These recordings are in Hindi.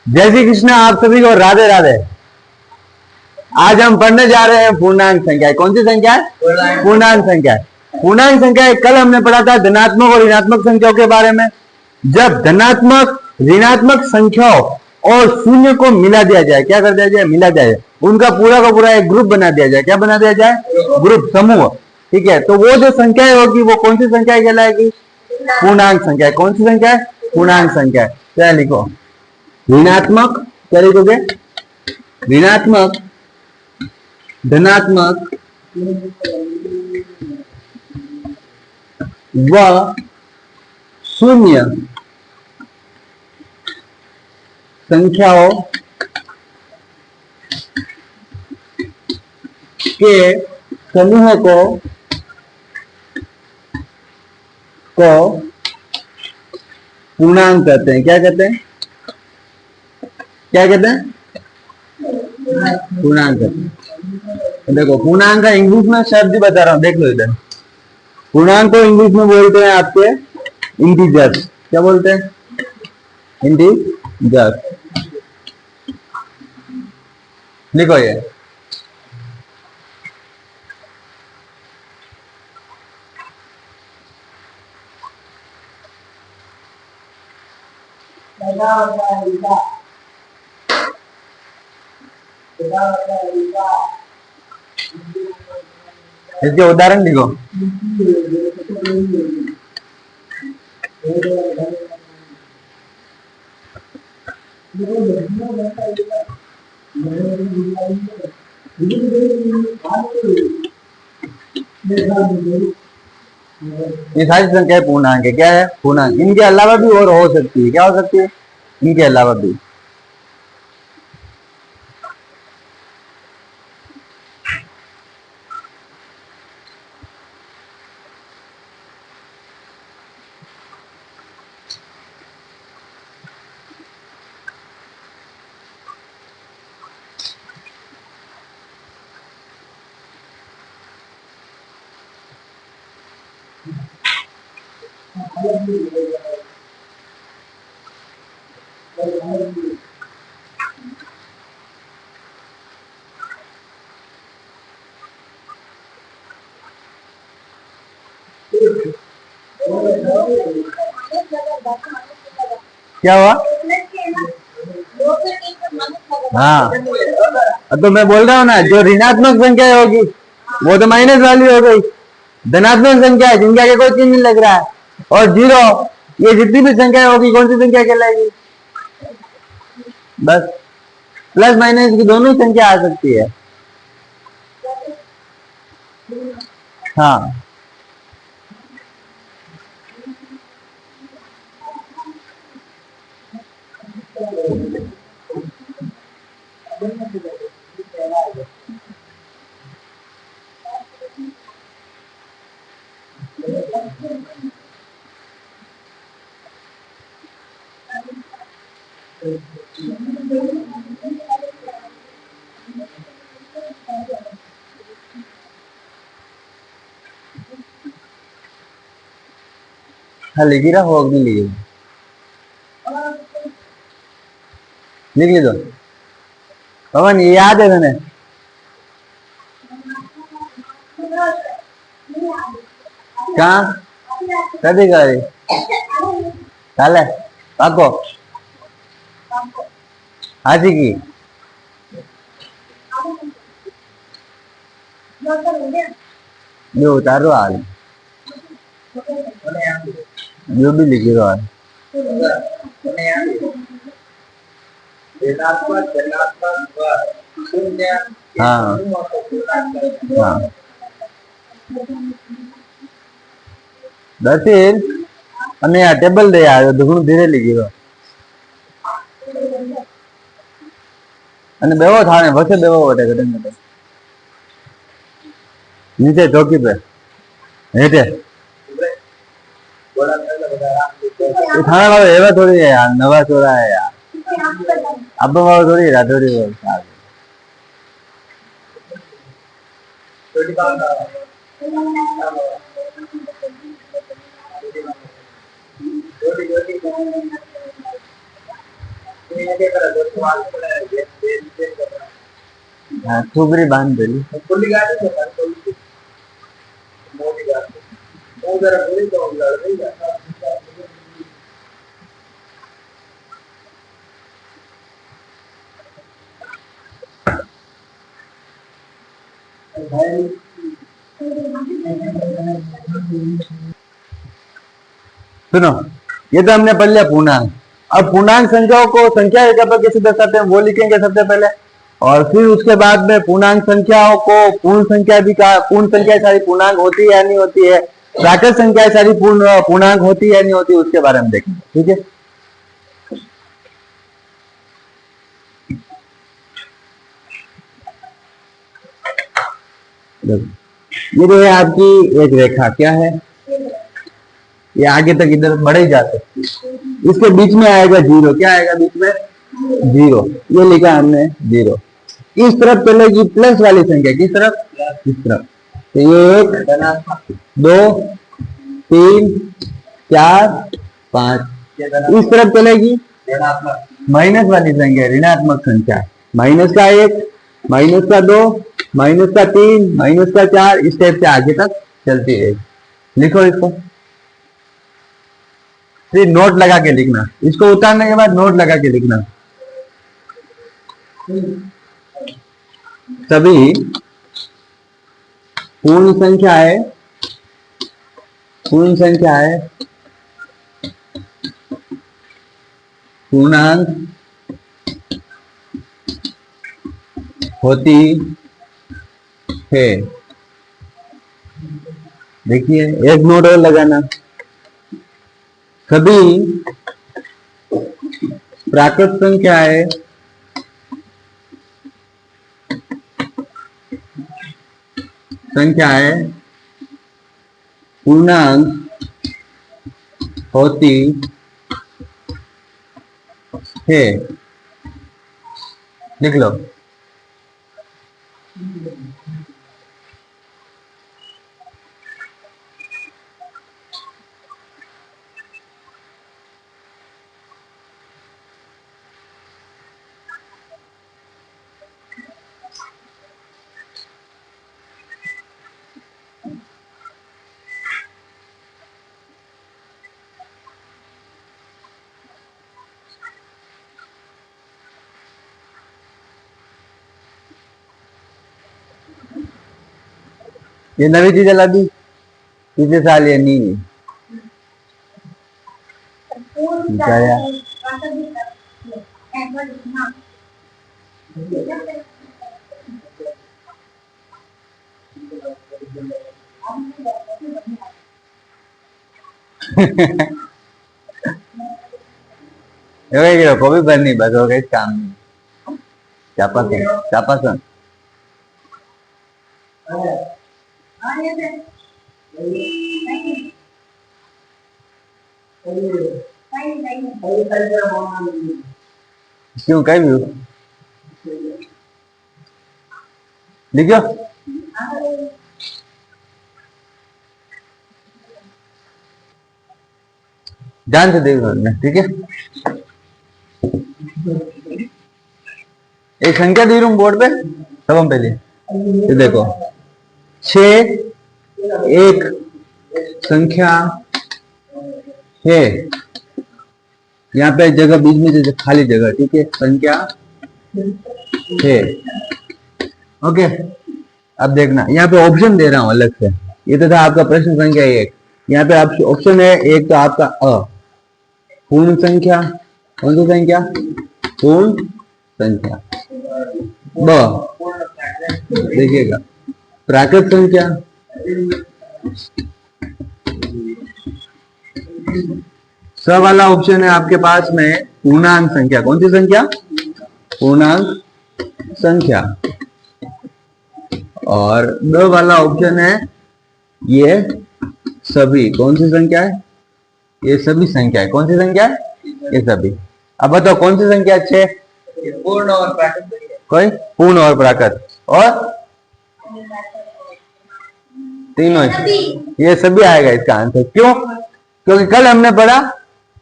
जय श्री कृष्ण, आप सभी को राधे राधे। आज हम पढ़ने जा रहे हैं पूर्णांक संख्या। कौन सी संख्या है? पूर्णांक संख्या। पूर्णांक संख्या कल हमने पढ़ा था धनात्मक और ऋणात्मक संख्याओं के बारे में। जब धनात्मक ऋणात्मक संख्याओं और शून्य को मिला दिया जाए, क्या कर दिया जाए? मिला दिया जाए, उनका पूरा का पूरा एक ग्रुप बना दिया जाए। क्या बना दिया जाए? ग्रुप, समूह। ठीक है, तो वो जो संख्याएं होगी वो कौन सी संख्या कहलाएगी? पूर्णांक संख्या। कौन सी संख्या है? पूर्णांक संख्या। क्या लिखो? ऋणात्मक, क्या लिखोगे? ऋणात्मक, धनात्मक व शून्य संख्याओं के समूह को पूर्णांक कहते हैं। क्या कहते हैं? क्या कहते हैं? पूर्णांक कहते हैं। देखो, पूर्णांक का इंग्लिश में शब्द बता रहा हूं, देख लो इधर। पूर्णांक को इंग्लिश में बोलते हैं आपके इंटीजर्स। क्या बोलते हैं? इंटीजर्स। लिखो ये। इसके उदाहरण लिखो। ये सारी संख्याएं पूर्णांक है। क्या है? पूर्णांक। इनके अलावा भी और हो सकती है। क्या हो सकती है? इनके अलावा भी। क्या हुआ? हाँ, तो मैं बोल रहा हूँ ना, जो ऋणात्मक संख्या होगी वो तो माइनस वाली हो गई। धनात्मक संख्या है जिनके आगे कोई चिन्ह नहीं लग रहा है, और जीरो, ये जितनी भी संख्या होगी कौन सी संख्या कहलाएगी? बस प्लस माइनस की दोनों ही संख्या आ सकती है। हाँ, हाँ लिखी रहा हो भी लिखी, लिख ली दो। पवन ये याद है मैंने? कहाँ? कभी करी काले पाको हाजी की जो उतारो हाल जो भी लिखी रहा है। हाँ हाँ, दर्शिल અને આ ટેબલ દે આવ્યો ઘણું ધીરે લીધી રહ્યો અને બેવો થાણે વચ્ચે બેવો વટે ઘટે ઘટે નીચે ચોકી पे हेठे थाना वाला एवा थोड़ी है यार, नवा चोरा है यार। अब वाला थोड़ी राठौड़ी वाला हाँ थुबरी बांध देली सुनो, ये तो हमने पढ़ लिया पूर्णांक। अब पूर्णांक संख्याओं को संख्या रेखा पर कैसे दर्शाते हैं वो लिखेंगे सबसे पहले, और फिर उसके बाद में पूर्णांक संख्याओं को पूर्ण संख्या भी कहा। पूर्ण संख्या सारी पूर्णांक होती है या नहीं होती है, प्राकृत संख्या सारी पूर्णांक होती है या नहीं होती, उसके बारे में देखेंगे। ठीक है, ये जो है आपकी एक रेखा क्या है, ये आगे तक इधर बढ़े ही जा सकती है। इसके बीच में आएगा जीरो, क्या आएगा बीच में, जीरो, ये लिखा हमने जीरो। इस तरफ चलेगी प्लस वाली संख्या, किस तरफ, इस तरफ। तो ये 1 2 3 4 5, इस तरफ चलेगी माइनस वाली संख्या, ऋणात्मक संख्या। माइनस का 1, माइनस का 2, माइनस का 3, माइनस का 4, इस टाइप से आगे तक चलती रहेगी। लिखो इसको, फिर नोट लगा के लिखना, इसको उतारने के बाद नोट लगा के लिखना। सभी पूर्ण संख्याएं, पूर्ण संख्याएं पूर्णांक होती है। देखिए एक नोट और लगाना, सभी प्राकृत संख्याएं पूर्णांक होती है। लिख लो। ये नवी चीज ला दी, पिछले साल ये नहीं है। को भी बननी बस हो गई काम नहीं। चापासन क्यों कहीं भी लिखो। ध्यान से देखो, ठीक है। एक संख्या दे रहा हूं बोर्ड पे, सब हम पहले ये देखो 6 एक संख्या है, यहाँ पे जगह बीच में जैसे खाली जगह, ठीक है, संख्या है। ओके, अब देखना यहाँ पे ऑप्शन दे रहा हूं अलग से। ये तो था आपका प्रश्न संख्या 1, यहाँ पे आप ऑप्शन है एक तो आपका अ पूर्ण संख्या, कौन सी संख्या, पूर्ण संख्या। ब देखिएगा प्राकृत संख्या, स वाला ऑप्शन है आपके पास में पूर्णांक संख्या, कौन सी संख्या, पूर्णांक संख्या। और द वाला ऑप्शन है ये सभी, कौन सी संख्या है, ये सभी संख्या है, कौन सी संख्या है, ये सभी। अब बताओ कौन सी संख्या अच्छे, पूर्ण और प्राकृत, कोई पूर्ण और प्राकृत और तीनों, ये सभी आएगा इसका आंसर। क्यों, क्योंकि कल हमने पढ़ा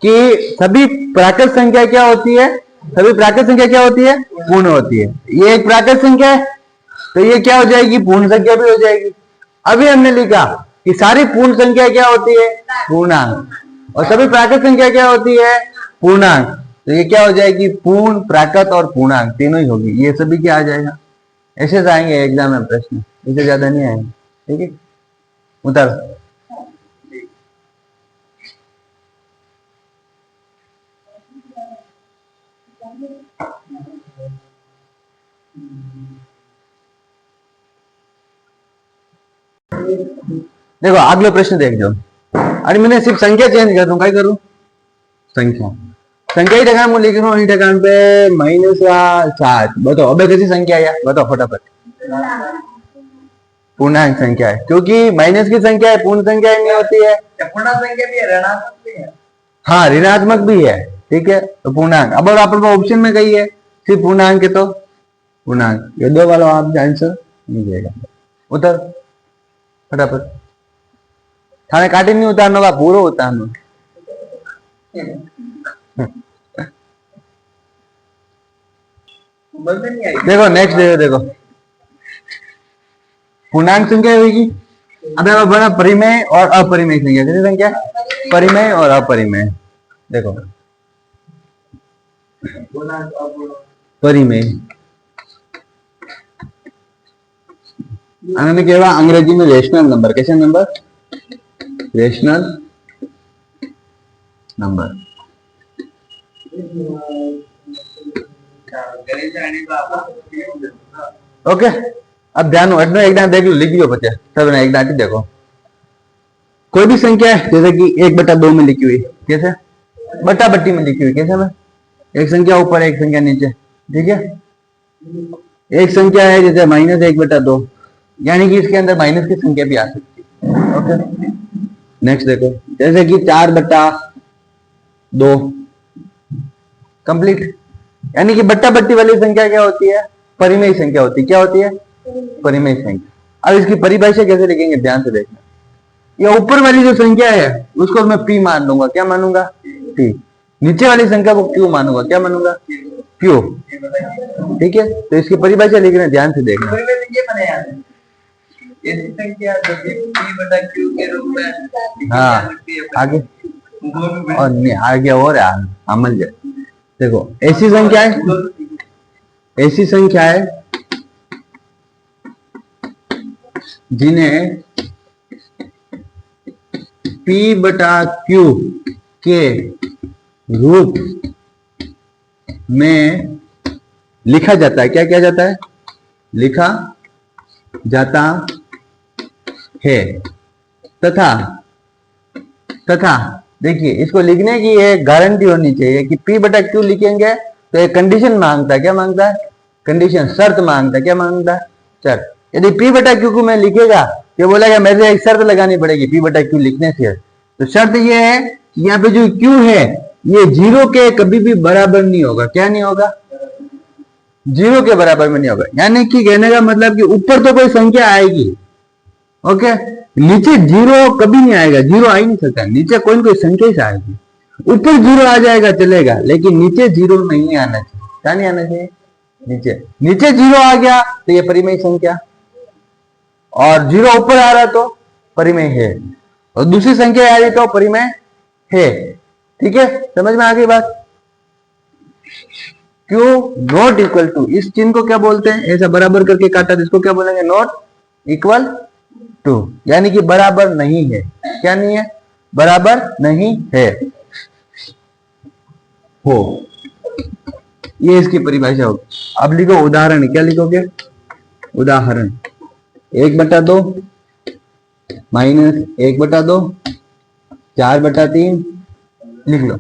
कि सभी प्राकृत संख्या क्या होती है, सभी प्राकृत संख्या क्या होती है? पूर्ण होती है। ये एक प्राकृत संख्या है तो ये क्या हो जाएगी? पूर्ण संख्या भी हो जाएगी। अभी हमने लिखा कि सारी पूर्ण संख्या क्या होती है? पूर्णांक। और सभी प्राकृत संख्या क्या होती है? पूर्णांक। तो ये क्या हो जाएगी? पूर्ण, प्राकृत और पूर्णांक तीनों ही होगी। ये सभी क्या आ जाएगा? ऐसे आएंगे एग्जाम में प्रश्न, इससे ज्यादा नहीं आएंगे। ठीक है, उतारो। देखो अगले प्रश्न देख जो। अरे मैंने सिर्फ संख्या चेंज कर दूं, क्या करूं? संख्या ही ठिकान में लिख रहा हूं, ठिकान पे -7। बताओ अब कैसी संख्या है? बताओ फटाफट। पूर्णांक संख्या है, क्योंकि माइनस की संख्या है, पूर्ण संख्या नहीं होती है। पूर्ण संख्या भी है, ऋणात्मक भी है। हाँ ऋणात्मक भी है, ठीक है। तो पूर्णांक, अब आप ऑप्शन में कही है सिर्फ पूर्णांक है तो पूर्णांक, ये दो वाला आप आंसर नहीं जाएगा। उतर फटाफट, थाने काटी नहीं उतारना होगा, पूरा उतारना। देखो नेक्स्ट देखो पूर्णांक संख्या होगी। अब बड़ा परिमेय और अपरिमेय संख्या, कैसी संख्या? परिमेय और अपरिमेय। देखो परिमेय आने केवल अंग्रेजी में रेशनल नंबर। कैसे नंबर? Rational number. ओके, अब ध्यान एक देख लो, लिख लो बच्चे सब ना, एक डांटी देखो। कोई भी संख्या है जैसे कि 1/2 में लिखी हुई, कैसे? बट्टा बट्टी में लिखी हुई, कैसे में? एक संख्या ऊपर एक संख्या नीचे, ठीक है। एक संख्या है जैसे -1/2, यानी कि इसके अंदर माइनस की संख्या भी आ सकती है। ओके नेक्स्ट देखो, जैसे कि 4/2 कंप्लीट, यानी कि बट्टा बट्टी वाली संख्या क्या होती है? परिमेय संख्या होती है। क्या होती है? परिमेय संख्या। अब इसकी परिभाषा कैसे लिखेंगे, ध्यान से देखना। ये ऊपर वाली जो संख्या है उसको मैं पी मान लूंगा। क्या मानूंगा? पी। नीचे वाली संख्या को क्यू मानूंगा। क्या मानूंगा? क्यू। ठीक है, तो इसकी परिभाषा लिख रहे हैं, ध्यान से देखना। हाँ आगे और आगे और अमल जाए। देखो ऐसी संख्या है जिन्हें P/Q के रूप में लिखा जाता है। क्या किया जाता है? लिखा जाता है। तथा देखिए, इसको लिखने की एक गारंटी होनी चाहिए कि P/Q लिखेंगे तो एक कंडीशन मांगता है। क्या मांगता है? कंडीशन, शर्त मांगता है। क्या मांगता है? शर्त। यदि P/Q को मैं लिखेगा तो बोलेगा मेरे एक शर्त लगानी पड़ेगी P/Q लिखने से। तो शर्त ये है कि यहाँ पे जो Q है ये 0 के कभी भी बराबर नहीं होगा। क्या नहीं होगा? 0 के बराबर में नहीं होगा। यानी कि कहने का मतलब कि ऊपर तो कोई संख्या आएगी, ओके, नीचे 0 कभी नहीं आएगा। 0 आ ही नहीं सकता, नीचे कोई ना कोई संख्या ही आएगी। ऊपर 0 आ जाएगा चलेगा, लेकिन नीचे 0 नहीं आना चाहिए। क्या नहीं आना चाहिए? नीचे 0 आ गया तो ये परिमेय संख्या, और 0 ऊपर आ रहा तो परिमेय है, और दूसरी संख्या आ रही तो परिमेय है। ठीक है, समझ में आ गई बात? क्यों नॉट इक्वल टू, इस चिन्ह को क्या बोलते हैं? ऐसा बराबर करके काटा, जिसको क्या बोलेंगे? नॉट इक्वल टू, यानी कि बराबर नहीं है। क्या नहीं है? बराबर नहीं है। हो, ये इसकी परिभाषा होगी। अब लिखो उदाहरण। क्या लिखोगे? उदाहरण 1/2 -1/2 4/3 लिख लो।